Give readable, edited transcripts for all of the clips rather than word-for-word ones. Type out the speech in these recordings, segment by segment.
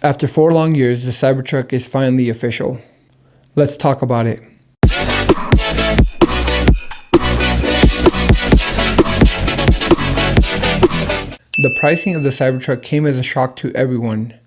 After 4 long years, the Cybertruck is finally official. Let's talk about it. The pricing of the Cybertruck came as a shock to everyone.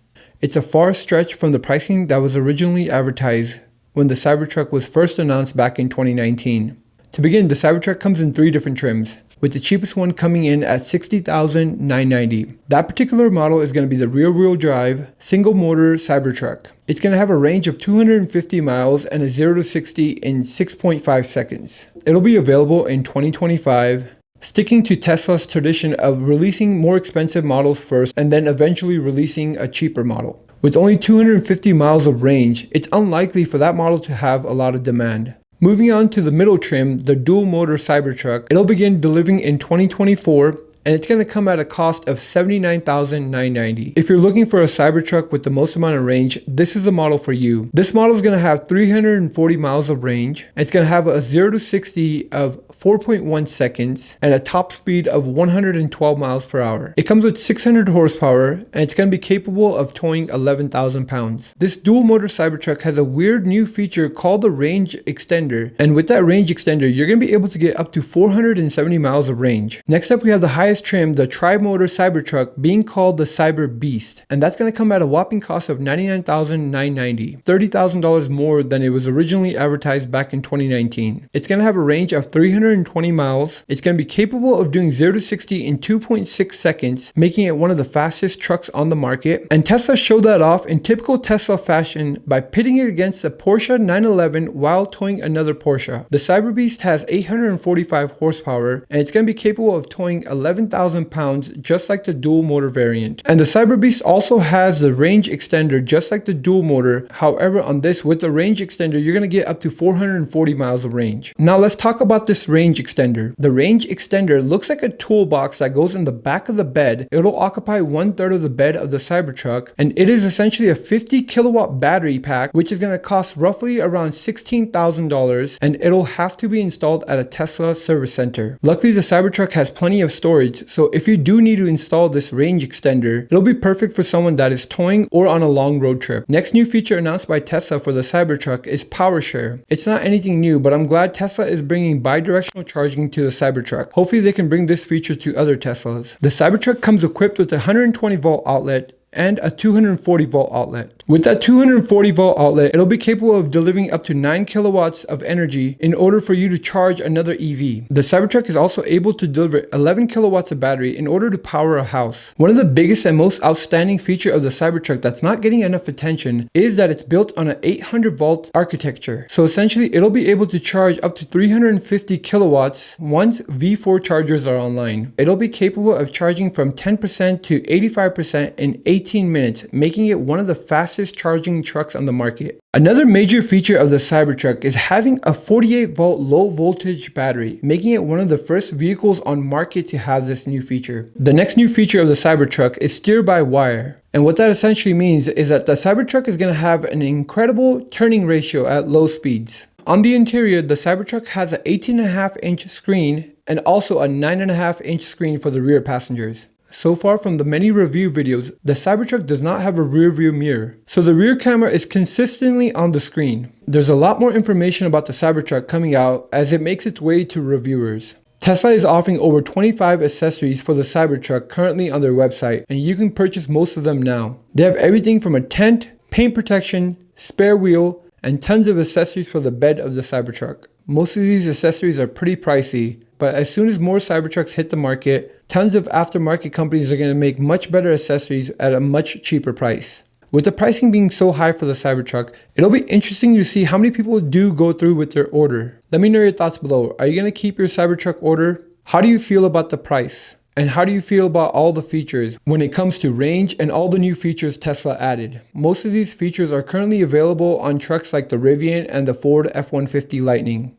It's a far stretch from the pricing that was originally advertised when the Cybertruck was first announced back in 2019. To begin, the Cybertruck comes in 3 different trims, with the cheapest one coming in at $60,990. That particular model is going to be the rear-wheel drive, single-motor Cybertruck. It's going to have a range of 250 miles and a 0 to 60 in 6.5 seconds. It'll be available in 2025, sticking to Tesla's tradition of releasing more expensive models first and then eventually releasing a cheaper model. With only 250 miles of range, it's unlikely for that model to have a lot of demand. Moving on to the middle trim, the dual-motor Cybertruck, it'll begin delivering in 2024, and it's going to come at a cost of $79,990. If you're looking for a Cybertruck with the most amount of range, this is a model for you. This model is going to have 340 miles of range, and it's going to have a 0 to 60 of 4.1 seconds and a top speed of 112 miles per hour. It comes with 600 horsepower, and it's going to be capable of towing 11,000 pounds. This dual motor Cybertruck has a weird new feature called the range extender, and with that range extender, you're going to be able to get up to 470 miles of range. Next up, we have the highest trim, the tri-motor Cybertruck, being called the Cyberbeast, and that's going to come at a whopping cost of $99,990, $30,000 more than it was originally advertised back in 2019. It's going to have a range of 320 miles. It's going to be capable of doing 0 to 60 in 2.6 seconds, making it one of the fastest trucks on the market, and Tesla showed that off in typical Tesla fashion by pitting it against a Porsche 911 while towing another Porsche. The Cyberbeast has 845 horsepower, and it's going to be capable of towing 11,000 pounds, just like the dual motor variant. And the Cyberbeast also has the range extender just like the dual motor. However, on this, with the range extender, you're going to get up to 440 miles of range. Now let's talk about this range extender. The range extender looks like a toolbox that goes in the back of the bed. It'll occupy 1/3 of the bed of the Cybertruck, and it is essentially a 50 kilowatt battery pack, which is going to cost roughly around $16,000, and it'll have to be installed at a Tesla service center. Luckily, the Cybertruck has plenty of storage, so if you do need to install this range extender, it'll be perfect for someone that is towing or on a long road trip. Next new feature announced by Tesla for the Cybertruck is Power Share. It's not anything new, but I'm glad Tesla is bringing bi-directional charging to the Cybertruck. Hopefully they can bring this feature to other Teslas. The Cybertruck comes equipped with a 120 volt outlet and a 240 volt outlet. With that 240 volt outlet, it'll be capable of delivering up to 9 kilowatts of energy in order for you to charge another EV. The Cybertruck is also able to deliver 11 kilowatts of battery in order to power a house. One of the biggest and most outstanding feature of the Cybertruck that's not getting enough attention is that it's built on an 800 volt architecture. So essentially, it'll be able to charge up to 350 kilowatts once V4 chargers are online. It'll be capable of charging from 10% to 85% in 18 minutes, making it one of the fastest charging trucks on the market. Another major feature of the Cybertruck is having a 48 volt low voltage battery, making it one of the first vehicles on market to have this new feature. The next new feature of the Cybertruck is steer by wire. And what that essentially means is that the Cybertruck is going to have an incredible turning ratio at low speeds. On the interior, the Cybertruck has an 18.5-inch screen and also a 9.5-inch screen for the rear passengers. So far from the many review videos, the Cybertruck does not have a rear view mirror, so the rear camera is consistently on the screen. There's a lot more information about the Cybertruck coming out as it makes its way to reviewers. Tesla is offering over 25 accessories for the Cybertruck currently on their website, and you can purchase most of them now. They have everything from a tent, paint protection, spare wheel, and tons of accessories for the bed of the Cybertruck. Most of these accessories are pretty pricey, but as soon as more Cybertrucks hit the market, tons of aftermarket companies are going to make much better accessories at a much cheaper price. With the pricing being so high for the Cybertruck, it'll be interesting to see how many people do go through with their order. Let me know your thoughts below. Are you going to keep your Cybertruck order? How do you feel about the price? And how do you feel about all the features when it comes to range and all the new features Tesla added? Most of these features are currently available on trucks like the Rivian and the Ford F-150 Lightning.